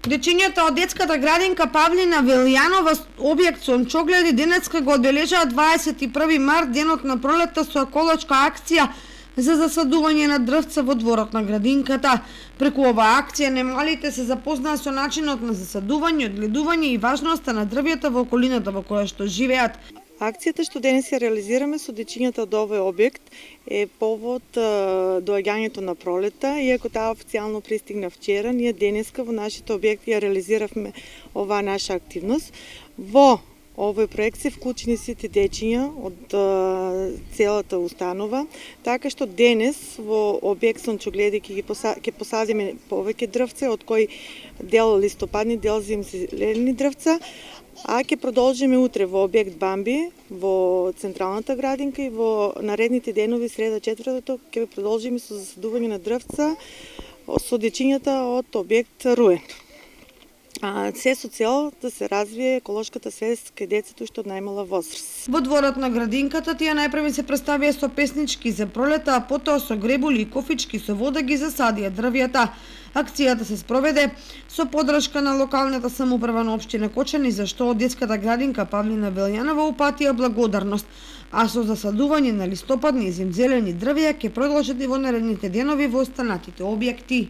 Дечињата од детската градинка Павлина Велјанова, објект со ончогледи, денеска го одбележаа 21 март, денот на пролетта, со еколошка акција за засадување на дрвца во дворот на градинката. Преку оваа акција немалите се запознаа со начинот на засадување, одгледување и важноста на дрвјата во околината во која што живеат. Акцијата што денес ја реализираме со дечињата од овој објект е повод доаѓањето на пролета. Иако таа официјално пристигна вчера, ние денеска во нашите објекти ја реализиравме оваа наша активност. Во овој проект се вклучени сите дечиња од целата установа, така што денес во објект Сончогледи ќе посадиме повеќе дрвца, од кои дел листопадни, дел зимзелени дрвца, а ќе продолжиме утре во објект Бамби, во централната градинка и во наредните денови, среда, четвртото, ќе продолжиме со засадување на дрвца со дечињата од објект Руен. Се со цел да се развие еколошката свест кај децата што од најмала возраст. Во дворот на градинката тие најпрви се представија со песнички за пролета, а потоа со гребули и кофички со вода ги засадија дрвјата. Акцијата се спроведе со поддршка на локалната самоуправа на општина Кочани, за што од детската градинка Павлина Велјанова упатија благодарност, а со засадување на листопадни и зимзелени дрвја ќе продолжат и во наредните денови во останатите објекти.